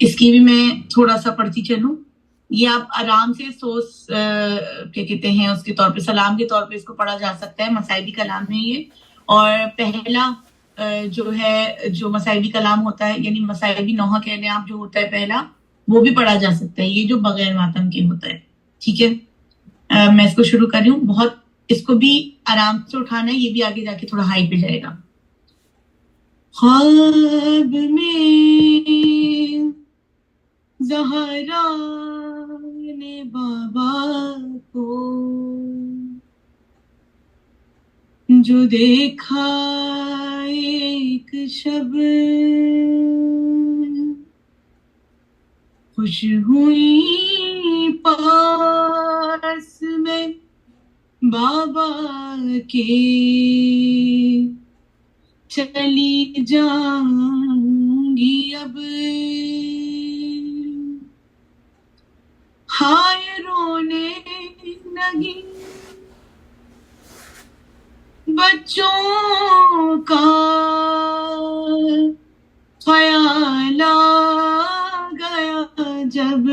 اس کی بھی میں تھوڑا سا پڑھتی چلوں. یہ آپ آرام سے سوچ کیا کہتے ہیں اس کے طور پہ سلام کے طور پہ اس کو پڑھا جا سکتا ہے. مصائبی کلام ہے یہ. اور پہلا جو ہے جو مصائبی کلام ہوتا ہے یعنی مصائبی نوحہ کہنے آپ جو ہوتا ہے پہلا وہ بھی پڑھا جا سکتا ہے. یہ جو بغیر ماتم کے ہوتا ہے. ٹھیک ہے, میں اس کو شروع کر رہی ہوں. بہت اس کو بھی آرام سے اٹھانا ہے. یہ بھی آگے جا کے تھوڑا ہائی پہ جائے گا. خواب میں زہرا نے بابا کو جو دیکھا ایک شب خوش ہوئی پاس میں بابا کے چلی جاؤں گی اب ہائے رونے لگی بچوں کا خیال آ گیا جب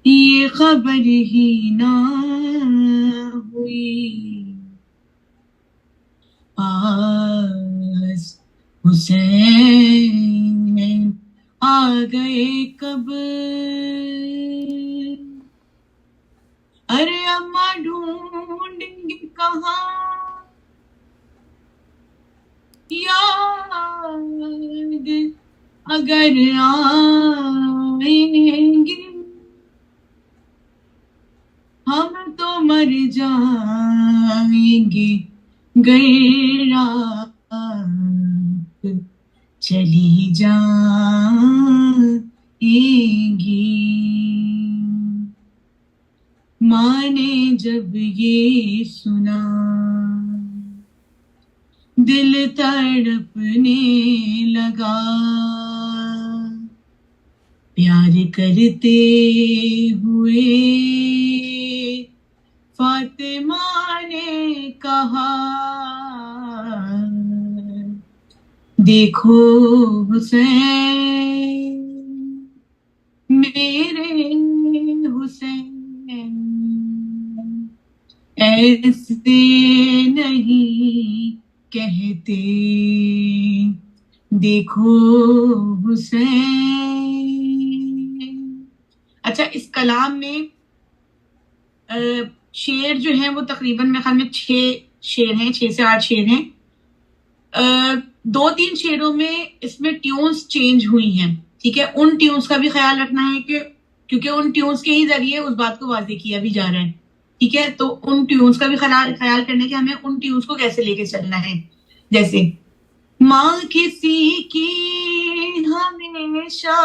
یہ خبر ہی نہ ہوئی پاس حسین آ گئے کب ارے اماں ڈھونڈیں گے کہاں یاد اگر آئیں گے ہم تو مر جائیں گے گئے رات چلی جائیں گی. ماں نے جب یہ سنا دل تڑپنے لگا پیار کرتے ہوئے فاطمہ نے کہا دیکھو حسین میرے حسین ایسے نہیں کہتے دیکھو حسین. اچھا اس کلام میں شعر جو ہیں وہ تقریباً میرے خیال میں 6 شعر ہیں, 6 سے 8 شعر ہیں. 2-3 شعروں میں اس میں ٹیونز چینج ہوئی ہیں. ٹھیک ہے, ان ٹیونز کا بھی خیال رکھنا ہے کہ کیونکہ ان ٹیونز کے ہی ذریعے اس بات کو واضح کیا بھی جا رہا ہے. ٹھیک ہے, تو ان ٹیونز کا بھی خیال کرنے کے ہمیں ان ٹیونز کو کیسے لے کے چلنا ہے. جیسے ماں کسی کی ہمیشہ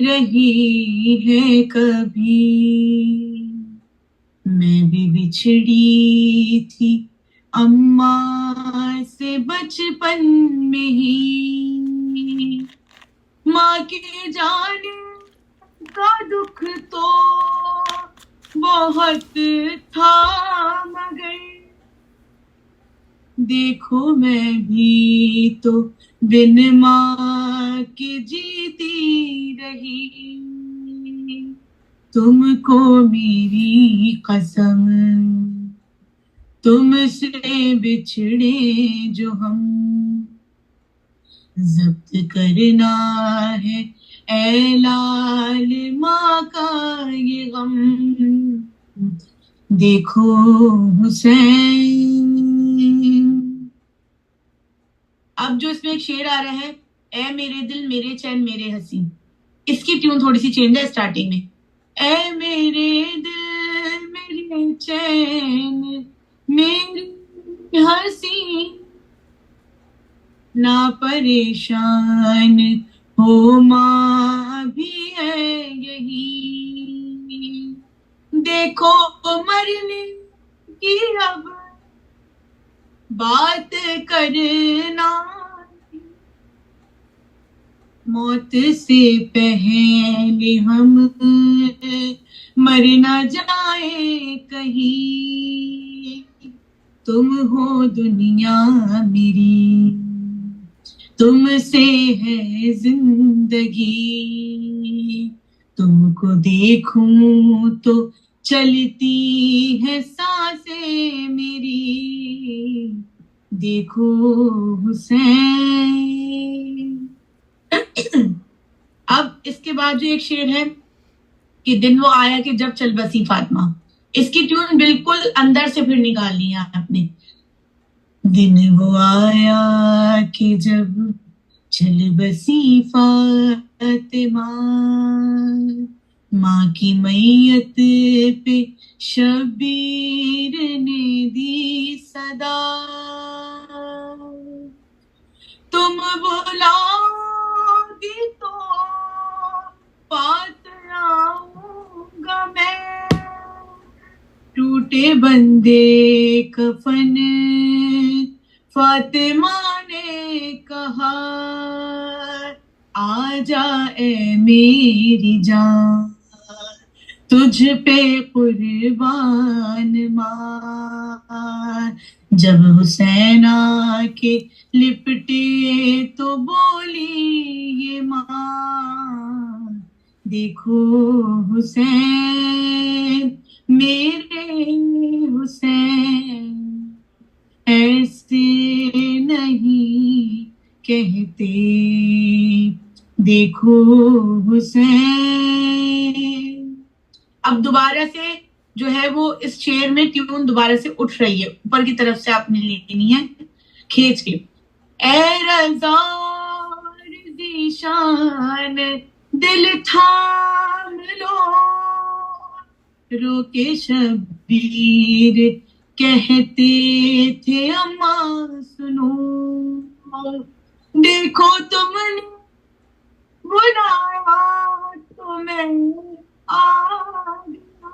رہی ہے کبھی میں بھی بچھڑی تھی اماں سے بچپن میں ہی ماں کے جانے کا دکھ تو بہت تھا مگر دیکھو میں بھی تو بن ماں کے جیتی رہی تم کو میری قسم تم سے بچھڑے جو ہم ضبط کرنا ہے اے لال ماں کا یہ غم دیکھو حسین. اب جو اس میں ایک شعر آ رہا ہے اے میرے دل میرے چین میرے حسین, اس کی ٹیون تھوڑی سی چینج ہے اسٹارٹنگ میں. اے میرے دل میرے چین میری حسین نہ پریشان ہو ماں بھی ہے یہی دیکھو مرنے کی اب بات کرنا موت سے پہلے ہم مر نہ جائیں کہیں تم ہو دنیا میری تم سے ہے زندگی، تم کو دیکھوں تو چلتی ہے سانسیں میری، دیکھو حسین. اب اس کے بعد جو ایک شعر ہے کہ دن وہ آیا کہ جب چل بسی فاطمہ، اس کی ٹیون بالکل اندر سے پھر نکالنی ہے آپ نے. دن وہ آیا کہ جب چل بسی فاطمہ، ماں کی میت پہ شبیر نے دی صدا، تم بلاؤ گی تو پات آؤں گا میں، ٹوٹے بندے کفن فاطمہ نے کہا، آ جا اے میری جان، تجھ پہ قربان ماں. جب حسین آ کے لپٹے تو بولی یہ ماں، دیکھو حسین میرے حسین، ایسے نہیں کہتے، دیکھو حسین. اب دوبارہ سے جو ہے وہ اس شعر میں ٹیون دوبارہ سے اٹھ رہی ہے، اوپر کی طرف سے آپ نے لینی ہے کھینچ کے. اے رضا رضی شان دل تھام لو، رو کے شبیر کہتے تھے اماں سنو، دیکھو تم نے بلایا تو میں آ گیا،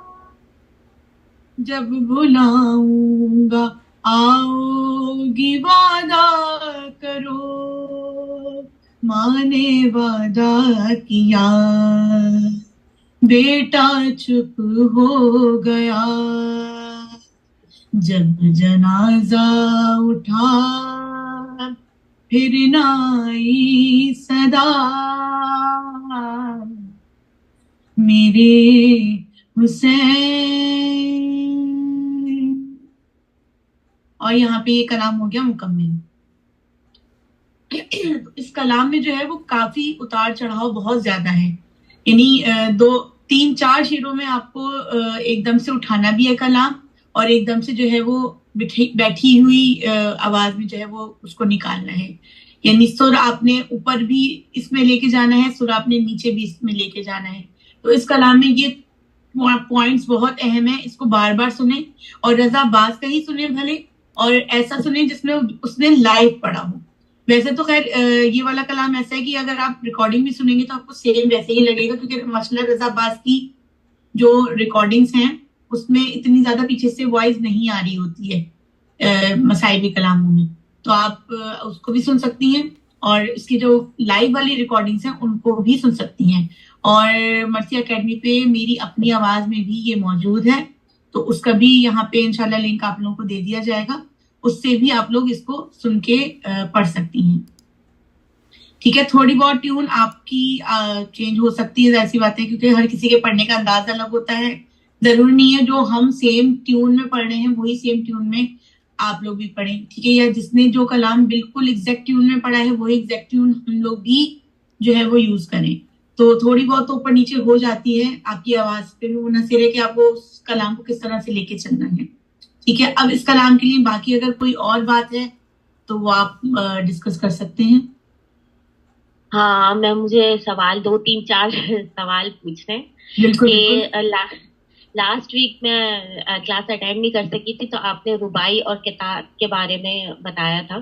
جب بلاؤں گا آؤ گی وعدہ کرو، ماں نے وعدہ کیا بیٹا چپ ہو گیا، جب جنازہ اٹھا پھر نہ آئی صدا، میرے حسین. اور یہاں پہ یہ کلام ہو گیا مکمل. اس کلام میں جو ہے وہ کافی اتار چڑھاؤ بہت زیادہ ہے، یعنی 2-3-4 شعروں میں آپ کو ایک دم سے اٹھانا بھی ہے کلام، اور ایک دم سے جو ہے وہ بیٹھی ہوئی آواز میں جو ہے وہ اس کو نکالنا ہے. یعنی سر آپ نے اوپر بھی اس میں لے کے جانا ہے، سر آپ نے نیچے بھی اس میں لے کے جانا ہے. تو اس کلام میں یہ پوائنٹس بہت اہم ہیں، اس کو بار بار سنیں، اور رضا باز کا ہی سنیں بھلے، اور ایسا سنیں جس میں اس نے لائیو پڑھا ہو. ویسے تو خیر یہ والا کلام ایسا ہے کہ اگر آپ ریکارڈنگ بھی سنیں گے تو آپ کو سیم ویسے ہی لگے گا، کیونکہ ماشاء اللہ رضا باز کی جو ریکارڈنگس ہیں اس میں اتنی زیادہ پیچھے سے وائس نہیں آ رہی ہوتی ہے مصائبی کلاموں میں، تو آپ اس کو بھی سن سکتی ہیں، اور اس کی جو لائیو والی ریکارڈنگس ہیں ان کو بھی سن سکتی ہیں. اور مرثیہ اکیڈمی پہ میری اپنی آواز میں بھی یہ موجود ہے، تو اس کا بھی یہاں پہ انشاءاللہ لنک آپ لوگوں کو دے دیا جائے گا، اس سے بھی آپ لوگ اس کو سن کے پڑھ سکتی ہیں. ٹھیک ہے، تھوڑی بہت ٹیون آپ کی چینج ہو سکتی ہے، ایسی بات ہے، کیونکہ ہر کسی کے پڑھنے کا انداز الگ ہوتا ہے. ضروری نہیں ہے جو ہم سیم ٹیون میں پڑھ رہے ہیں وہی سیم ٹیون میں آپ لوگ بھی پڑھیں، ٹھیک ہے، یا جس نے جو کلام بالکل ایگزیکٹ ٹیون میں پڑھا ہے وہی ایگزیکٹ ٹیون ہم لوگ بھی جو ہے وہ یوز کریں. تو تھوڑی بہت اوپر نیچے ہو جاتی ہے آپ کی آواز پہ بھی منحصر ہے کہ آپ کو اس کلام کو کس طرح سے لے کے چلنا ہے. ٹھیک ہے، اب اس کلام کے لیے باقی اگر کوئی اور بات ہے تو وہ آپ ڈسکس کر سکتے ہیں. ہاں میں مجھے سوال 2-3-4 سوال پوچھنے بالکل کہ لاسٹ ویک میں کلاس اٹینڈ نہیں کر سکی تھی، تو آپ نے ربائی اور کتاب کے بارے میں بتایا تھا،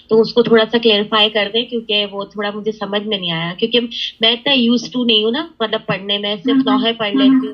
تو اس کو تھوڑا سا کلیئرفائی کر دیں، کیونکہ وہ تھوڑا مجھے سمجھ میں نہیں آیا، کیونکہ میں اتنا یوز ٹو نہیں ہوں نا، مطلب پڑھنے میں صرف نوحے پڑھ لیتی ہوں،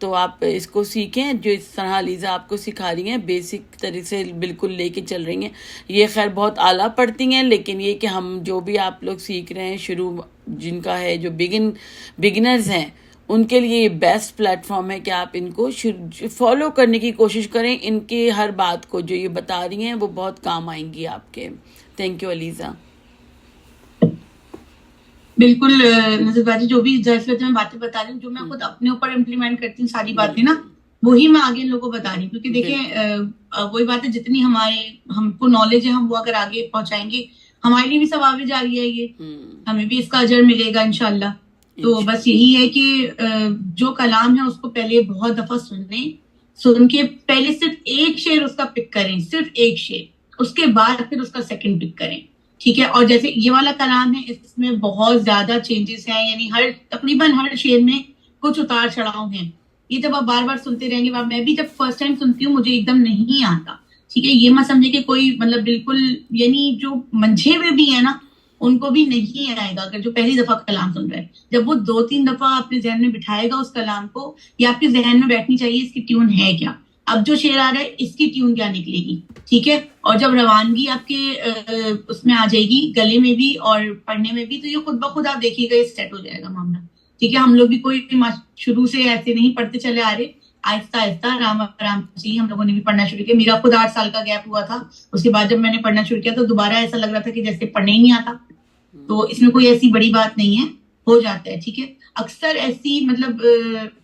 تو آپ اس کو سیکھیں جو اس طرح علیزہ آپ کو سکھا رہی ہیں، بیسک طریقے سے بالکل لے کے چل رہی ہیں. یہ خیر بہت اعلیٰ پڑھتی ہیں، لیکن یہ کہ ہم جو بھی آپ لوگ سیکھ رہے ہیں شروع جن کا ہے، جو بگنرز ہیں ان کے لیے یہ بیسٹ پلیٹ فارم ہے کہ آپ ان کو فالو کرنے کی کوشش کریں. ان کی ہر بات کو جو یہ بتا رہی ہیں وہ بہت کام آئیں گی آپ کے. Thank you Alizeh. بالکل نظر باجی، جو بھی ظاہر میں باتیں بتا رہی ہوں، جو میں خود اپنے اوپر امپلیمنٹ کرتی ہوں ساری باتیں نا، وہی میں آگے ان لوگوں کو بتا رہی ہوں. کیونکہ دیکھیں وہی بات ہے، جتنی ہم کو نالج ہے ہم وہ اگر آگے پہنچائیں گے ہمارے لیے بھی ثواب جاری ہے، یہ ہمیں بھی اس کا اجر ملے گا انشاءاللہ. تو بس یہی ہے کہ جو کلام ہے اس کو پہلے بہت دفعہ سن کے پہلے صرف ایک شعر اس کا پک کریں، صرف ایک شعر، اس کے بعد پھر اس کا سیکنڈ پک کریں. ٹھیک ہے. اور جیسے یہ والا کلام ہے، اس میں بہت زیادہ چینجز ہیں، یعنی تقریباً ہر شعر میں کچھ اتار چڑھاؤ ہیں. یہ جب آپ بار بار سنتے رہیں گے، میں بھی جب فرسٹ ٹائم سنتی ہوں مجھے ایک دم نہیں آتا. ٹھیک ہے. یہ مت سمجھے کہ کوئی مطلب بالکل، یعنی جو منجھے ہوئے بھی ہیں نا ان کو بھی نہیں آئے گا اگر جو پہلی دفعہ کلام سن رہے ہیں. جب وہ 2-3 دفعہ اپنے ذہن میں بٹھائے گا اس کلام کو، یا آپ کے ذہن میں بیٹھنی چاہیے اس کی ٹیون ہے کیا، اب جو شعر آ رہا ہے اس کی ٹیون کیا نکلے گی. ٹھیک ہے. اور جب روانگی آپ کے اس میں آ جائے گی، گلے میں بھی اور پڑھنے میں بھی، تو یہ خود بخود آپ دیکھیے گا یہ سیٹ ہو جائے گا معاملہ. ٹھیک ہے. ہم لوگ بھی کوئی شروع سے ایسے نہیں پڑھتے چلے آ رہے، آہستہ آہستہ آرام آرام سے ہم لوگوں نے بھی پڑھنا شروع کیا. میرا خود 8 سال کا گیپ ہوا تھا، اس کے بعد جب میں نے پڑھنا شروع کیا تو دوبارہ ایسا لگ رہا تھا کہ جیسے پڑھنے ہی نہیں آتا. تو اس میں کوئی ایسی بڑی بات نہیں ہے، ہو جاتا ہے. ٹھیک ہے. اکثر ایسی مطلب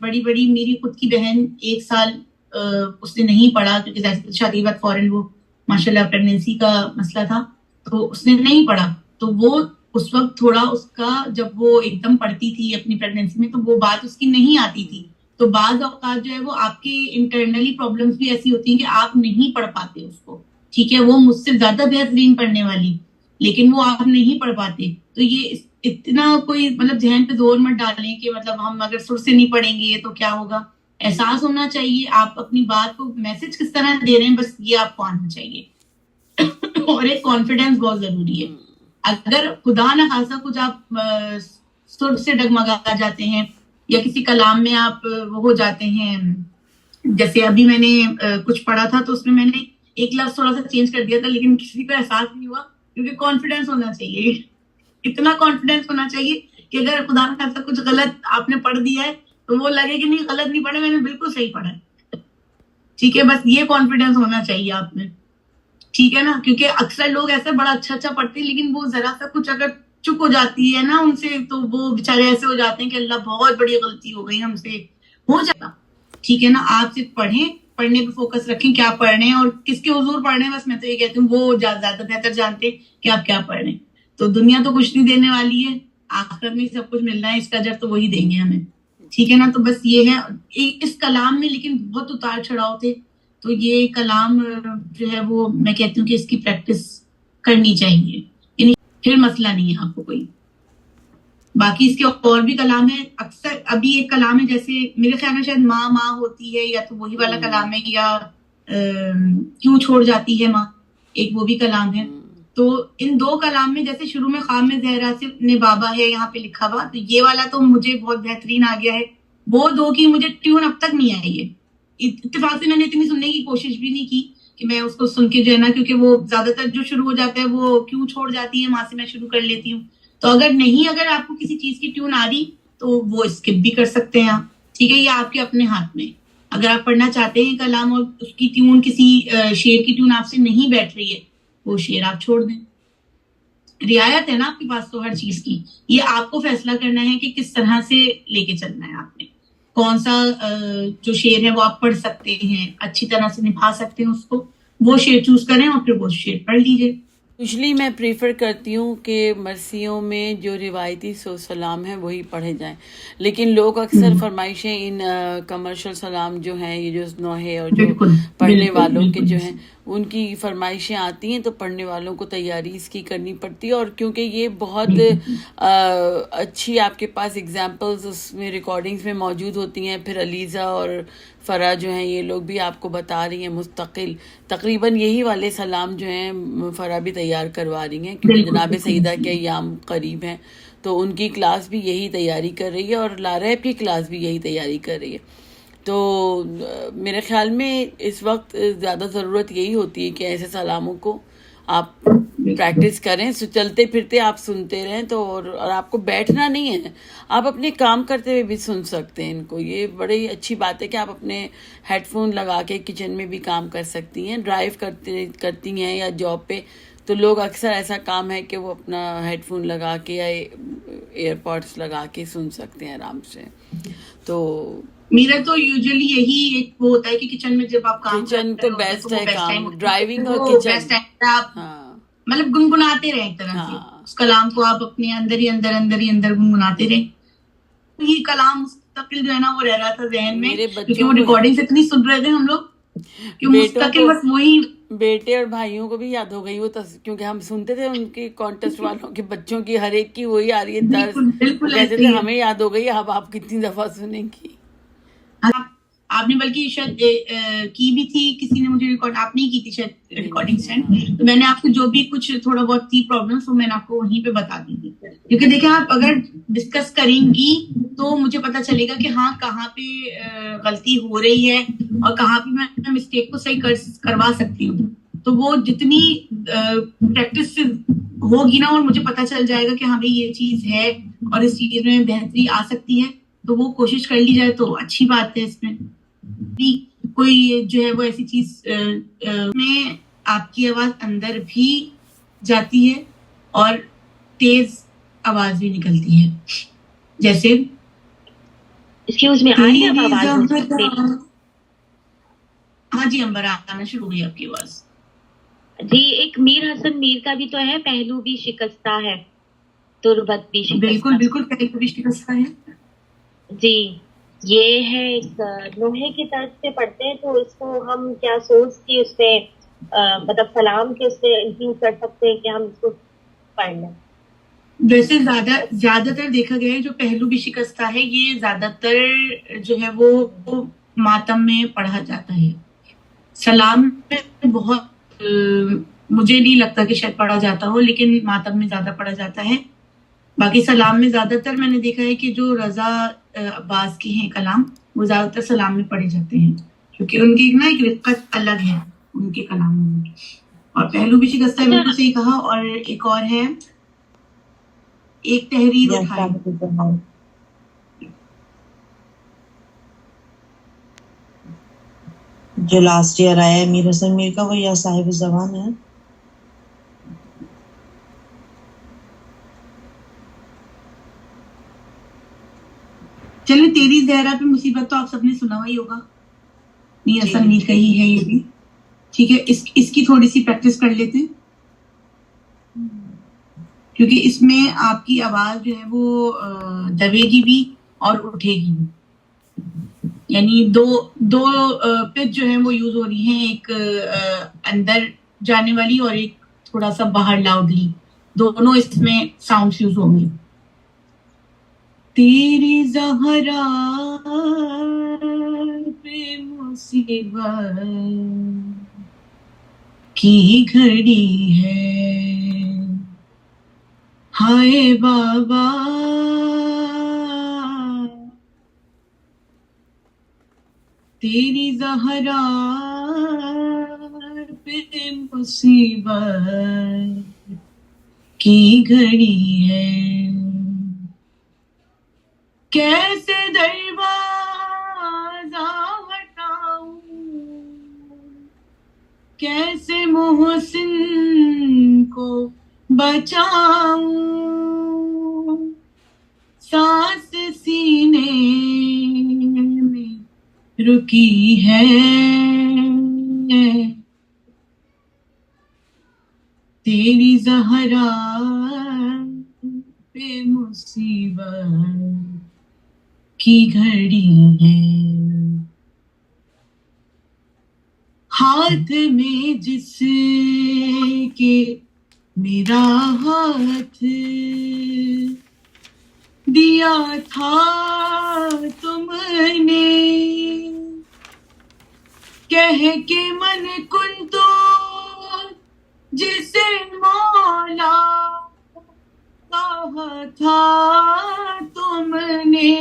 بڑی میری خود کی بہن 1 سال اس نے نہیں پڑھا، کیونکہ شادی بعد فوراً وہ ماشاء اللہ پریگنینسی کا مسئلہ تھا تو اس نے نہیں پڑھا. تو وہ اس وقت تھوڑا اس کا، جب وہ ایک دم پڑھتی تھی اپنی پریگنینسی میں تو وہ بات اس کی نہیں آتی تھی. تو بعض اوقات جو ہے وہ آپ کی انٹرنلی پرابلمس بھی ایسی ہوتی ہیں کہ آپ نہیں پڑھ پاتے اس کو. ٹھیک ہے. وہ مجھ سے زیادہ بہترین پڑھنے والی، لیکن وہ آپ نہیں پڑھ پاتے. تو یہ اتنا کوئی مطلب ذہن پہ زور مت ڈالیں کہ مطلب ہم اگر سر سے نہیں پڑھیں گے تو کیا ہوگا. احساس ہونا چاہیے آپ اپنی بات کو میسج کس طرح دے رہے ہیں، بس یہ آپ کو آنا چاہیے. اور ایک کانفیڈینس بہت ضروری ہے. اگر خدا نہ خاصا کچھ آپ سر سے ڈگمگا جاتے ہیں یا کسی کلام میں آپ وہ ہو جاتے ہیں، جیسے ابھی میں نے کچھ پڑھا تھا تو اس میں نے ایک لفظ تھوڑا سا چینج کر دیا تھا، لیکن کسی کو احساس نہیں ہوا، کیونکہ کانفیڈینس ہونا چاہیے. اتنا کانفیڈینس ہونا چاہیے کہ اگر خدا نہ خاصا کچھ غلط آپ نے پڑھ دیا ہے تو وہ لگے کہ نہیں غلط نہیں پڑھا، میں نے بالکل صحیح پڑھا ہے. ٹھیک ہے. بس یہ کانفیڈینس ہونا چاہیے آپ میں. ٹھیک ہے نا. کیونکہ اکثر لوگ ایسا بڑا اچھا پڑھتے ہیں، لیکن وہ ذرا سا کچھ اگر چک ہو جاتی ہے نا ان سے تو وہ بےچارے ایسے ہو جاتے ہیں کہ اللہ بہت بڑی غلطی ہو گئی ہم سے، ہو جاتا. ٹھیک ہے نا. آپ صرف پڑھیں، پڑھنے پہ فوکس رکھیں، کیا پڑھ رہے ہیں اور کس کے حضور پڑھ رہے ہیں. بس میں تو یہ کہتی ہوں وہ زیادہ بہتر جانتے ہیں کہ آپ کیا پڑھ رہے ہیں. تو دنیا تو کچھ نہیں دینے والی ہے، آخرت میں سب کچھ ملنا ہے، اس کا اجر تو وہی دیں گے ہمیں. ٹھیک ہے نا. تو بس یہ ہے اس کلام میں، لیکن بہت اتار چڑھاؤ تھے. تو یہ کلام جو ہے وہ میں کہتی ہوں کہ اس کی پریکٹس کرنی چاہیے، یعنی پھر مسئلہ نہیں ہے آپ کو کوئی. باقی اس کے اور بھی کلام ہے. اکثر ابھی ایک کلام ہے جیسے میرے خیال میں شاید ماں ہوتی ہے، یا تو وہی والا کلام ہے، یا کیوں چھوڑ جاتی ہے ماں، ایک وہ بھی کلام ہے. تو ان 2 کلام میں جیسے شروع میں خام زہرا سے نے بابا ہے یہاں پہ لکھا ہوا، تو یہ والا تو مجھے بہت بہترین آ گیا ہے. وہ 2 کی مجھے ٹیون اب تک نہیں آئی ہے. اتفاق سے میں نے اتنی سننے کی کوشش بھی نہیں کی کہ میں اس کو سن کے جو ہے نا، کیونکہ وہ زیادہ تر جو شروع ہو جاتا ہے وہ کیوں چھوڑ جاتی ہے ماں سے میں شروع کر لیتی ہوں. تو اگر آپ کو کسی چیز کی ٹیون آ رہی تو وہ اسکپ بھی کر سکتے ہیں آپ. ٹھیک ہے. یہ آپ کے اپنے ہاتھ میں. اگر آپ پڑھنا چاہتے ہیں کلام اور اس کی ٹیون کسی شعر کی ٹیون آپ سے نہیں بیٹھ رہی ہے، وہ شعر آپ چھوڑ دیں. رعایت ہے نا آپ کے پاس تو ہر چیز کی. یہ آپ کو فیصلہ کرنا ہے کہ کس طرح سے لے کے چلنا ہے آپ نے. کون سا جو شعر ہے وہ آپ پڑھ سکتے ہیں، اچھی طرح سے نبھا سکتے ہیں اس کو، وہ شعر چوز کریں اور پھر وہ شعر پڑھ لیجیے. یوزلی میں پریفر کرتی ہوں کہ مرثیوں میں جو روایتی سلام ہیں وہی پڑھے جائیں، لیکن لوگ اکثر فرمائشیں ان کمرشل سلام جو ہیں، یہ جو نوحے اور جو پڑھنے والوں کے جو ہیں ان کی فرمائشیں آتی ہیں تو پڑھنے والوں کو تیاری اس کی کرنی پڑتی ہے. اور کیونکہ یہ بہت اچھی آپ کے پاس ایگزامپلز اس میں ریکارڈنگز میں موجود ہوتی ہیں. پھر علیزہ اور فرا جو ہیں یہ لوگ بھی آپ کو بتا رہی ہیں مستقل، تقریباً یہی والے سلام جو ہیں فرا بھی تیار کروا رہی ہیں، کیونکہ جناب سیدہ کے ایام قریب ہیں تو ان کی کلاس بھی یہی تیاری کر رہی ہے اور لاریب کی کلاس بھی یہی تیاری کر رہی ہے. تو میرے خیال میں اس وقت زیادہ ضرورت یہی ہوتی ہے کہ ایسے سلاموں کو آپ پریکٹس کریں. سو چلتے پھرتے آپ سنتے رہیں تو اور آپ کو بیٹھنا نہیں ہے, آپ اپنے کام کرتے ہوئے بھی سن سکتے ہیں ان کو. یہ بڑی اچھی بات ہے کہ آپ اپنے ہیڈ فون لگا کے کچن میں بھی کام کر سکتی ہیں. ڈرائیو کرتی ہیں یا جاب پہ تو لوگ اکثر ایسا کام ہے کہ وہ اپنا ہیڈ فون لگا کے یا ایئر پوڈس لگا کے سن سکتے ہیں آرام سے. تو میرا تو یوزلی یہی ایک وہ ہوتا ہے کہ کچن میں جب آپ کام کچن کر تو رہے بیسٹ ہوتے ہے ہیں کام, ڈرائیونگ اور وہ کچن. بیسٹ ٹائم آپ ہاں مطلب گنگناتے رہیں ایک طرح سے ہاں اس کلام کو, آپ اپنے اندر گنگناتے رہیں. یہ کلام مستقل جو ہے نا وہ رہ رہا تھا ذہن میں, میرے کیونکہ وہ بچوں کو, ریکارڈنگ اتنی سن رہے تھے ہم لوگ کہ بیٹوں مستقل کو, بس وہی. بیٹے اور بھائیوں کو بھی یاد ہو گئی وہ کیونکہ ہم سنتے تھے ان کی کانٹیسٹ والوں کے بچوں کی ہر ایک کی وہی آ رہی ہے طرز. بالکل وہ بالکل کہتے ایسے تھے ہی ہے. ہمیں یاد ہو گئی, اب آپ کتنی دفعہ سنیں گی. آپ نے بلکہ شاید کی بھی تھی, کسی نے مجھے ریکارڈ, آپ نہیں کی تھی شاید ریکارڈنگ سینڈ, تو میں نے آپ کو جو بھی کچھ تھوڑا بہت تھی پرابلمس وہ میں نے آپ کو وہیں پہ بتا دی تھی. کیونکہ دیکھیں آپ اگر ڈسکس کریں گی تو مجھے پتا چلے گا کہ ہاں کہاں پہ غلطی ہو رہی ہے اور کہاں پہ میں مسٹیک کو صحیح کروا سکتی ہوں. تو وہ جتنی پریکٹس ہوگی نا اور مجھے پتا چل جائے گا کہ ہاں بھائی یہ چیز ہے اور اس چیز میں بہتری آ سکتی ہے, تو وہ کوشش کر لی جائے تو اچھی بات ہے. اس میں بھی کوئی جو ہے وہ ایسی چیز میں آپ کی آواز اندر بھی جاتی ہے اور تیز آواز بھی نکلتی ہے. جیسے ایکسکیوز میں, آ رہی ہے اب آواز میری؟ ہاں جی امبر, آنا شروع ہوئی آپ کی آواز. جی, ایک میر حسن میر کا بھی تو ہے, پہلو بھی شکستہ ہے تربت بھی بالکل شکستہ. بالکل پہلے بھی شکستہ ہے. جی, یہ ہے ایک لوہے کی طرز سے پڑھتے ہیں, تو اس کو ہم کیا سوچ کی اس پہ مطلب سلام کے اس سے انکلوڈ کر سکتے ہیں کہ ہم اس کو پڑھ لیں. ویسے زیادہ تر دیکھا گیا ہے جو پہلو بھی شکستہ ہے یہ زیادہ تر جو ہے وہ ماتم میں پڑھا جاتا ہے. سلام میں بہت مجھے نہیں لگتا کہ شاید پڑھا جاتا ہو, لیکن ماتم میں زیادہ پڑھا جاتا ہے. باقی سلام میں زیادہ تر میں نے دیکھا ہے کہ جو رضا عباس کے ہیں کلام وہ زیادہ تر سلام میں پڑھے جاتے ہیں, کیونکہ ان کی نا ایک رقت الگ ہے ان کے کلاموں میں. اور پہلو بھی شکستہ ہے, بالکل صحیح کہا. اور ایک اور ہے, ایک تحریر اٹھائی. جو لاسٹ ایئر آیا ہے میر حسن میر کا, وہ یا صاحب زبان ہے. چلے, تیری زہرا پہ مصیبت تو آپ سب نے سنا ہوا ہی ہوگا, میر حسن میر کا ہی ہے یہ بھی. ٹھیک ہے, اس کی تھوڑی سی پریکٹس کر لیتے ہیں, کیونکہ اس میں آپ کی آواز جو ہے وہ دبے گی بھی اور اٹھے گی بھی. یعنی دو پچ جو ہیں وہ یوز ہو رہی ہیں, ایک اندر جانے والی اور ایک تھوڑا سا باہر لاؤڈلی, دونوں اس میں ساؤنڈ یوز ہوں گے. تیری زہرا پہ مصیبت کی گھڑی ہے, ہائے بابا تیری زہرا پہ مصیبت کی گھڑی ہے, کیسے دروازہ ہٹاؤں, کیسے محسن کو بچاؤں, سانس سینے میں رکی ہے, تیری زہرا پہ مصیبت کی گھڑی ہے, ہاتھ میں جس کے میرا ہاتھ دیا تھا تم نے, کہہ کے من کن تو جسے مولا کہا تھا تم نے,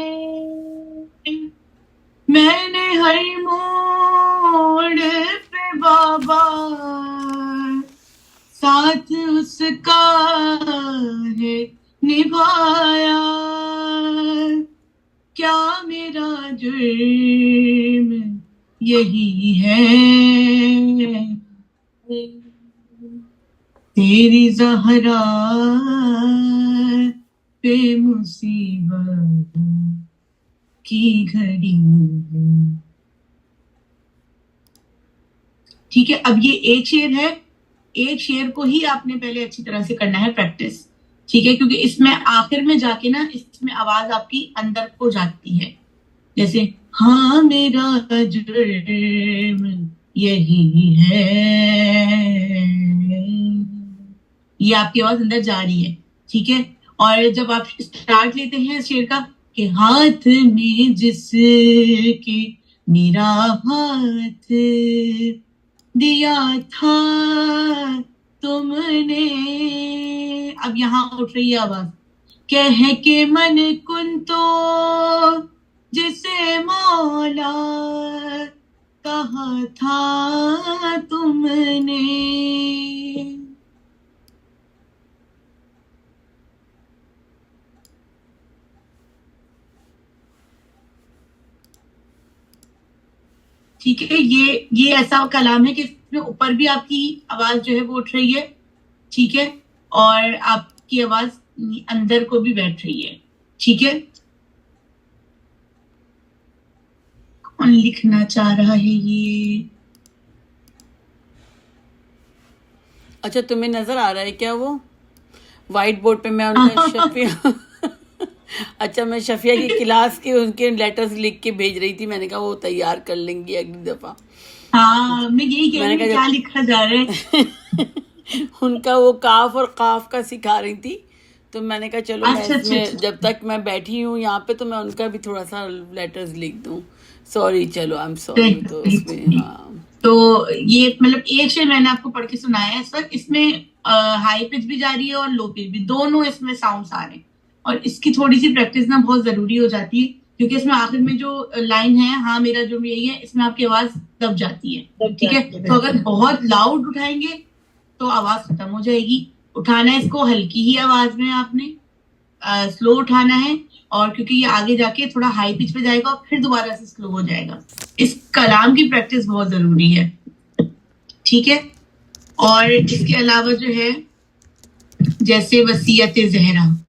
میں نے ہر موڑ پہ بابا ساتھ اس کا ہے نبھایا، کیا میرا جرم یہی ہے، تیری زہرا پہ مصیبت کی گھڑی۔ ٹھیک ہے، اب یہ ایک شعر ہے، ایک شعر کو ہی آپ نے پہلے اچھی طرح سے کرنا ہے پریکٹس، ٹھیک ہے، کیونکہ اس میں آخر میں جا کے نا اس میں آواز آپ کی اندر کو جاتی ہے، جیسے ہاں میرا جرم یہی ہے، یہ آپ کی آواز اندر جا رہی ہے، ٹھیک ہے۔ اور جب آپ اسٹارٹ لیتے ہیں اس شعر کا کہ ہاتھ میں جس کے میرا ہاتھ دیا تھا تم نے، اب یہاں اٹھ رہی ہے آواز، کہہ کے من کن تو جسے مولا کہا تھا تم نے، ٹھیک ہے۔ یہ ایسا کلام ہے کہ اس میں اوپر بھی آپ کی آواز جو ہے وہ اٹھ رہی ہے، ٹھیک ہے، اور آپ کی آواز اندر کو بھی بیٹھ رہی ہے، ٹھیک ہے۔ کون لکھنا چاہ رہا ہے یہ؟ اچھا تمہیں نظر آ رہا ہے کیا وہ وائٹ بورڈ پہ؟ میں ان کا شفیہ اچھا میں شفیہ کی کلاس کے ان کے لیٹرز لکھ کے بھیج رہی تھی، میں نے کہا وہ تیار کر لیں گی اگلی دفعہ۔ ہاں میں یہی کہہ رہی ہوں کیا لکھا جا رہا ہے۔ ان کا وہ کاف اور قاف کا سکھا رہی تھی، تو میں نے کہا چلو میں اس میں جب تک میں بیٹھی ہوں یہاں پہ تو میں ان کا بھی تھوڑا سا لیٹرز لکھ دوں۔ سوری، چلو آئی ایم سوری۔ تو اس میں ہاں تو یہ مطلب ایک شعر میں نے آپ کو پڑھ کے سنایا ہے اس وقت، اس میں ہائی پچ بھی جا رہی ہے اور لو پچ بھی، دونوں اس میں ساؤنڈس آ رہے ہیں، اور اس کی تھوڑی سی پریکٹس نا بہت ضروری ہو جاتی ہے، کیونکہ اس میں آخر میں جو لائن ہے ہاں میرا جرم یہی ہے، اس میں آپ کی آواز دب جاتی ہے، ٹھیک ہے۔ تو اگر بہت لاؤڈ اٹھائیں گے تو آواز ختم ہو جائے گی، اٹھانا ہے اس کو ہلکی ہی آواز میں آپ نے، سلو اٹھانا ہے، اور کیونکہ یہ آگے جا کے تھوڑا ہائی پچ پہ جائے گا اور پھر دوبارہ سے سلو ہو جائے گا، اس کلام کی پریکٹس بہت ضروری ہے، ٹھیک ہے۔ اور اس کے علاوہ جو ہے جیسے وصیت زہرا،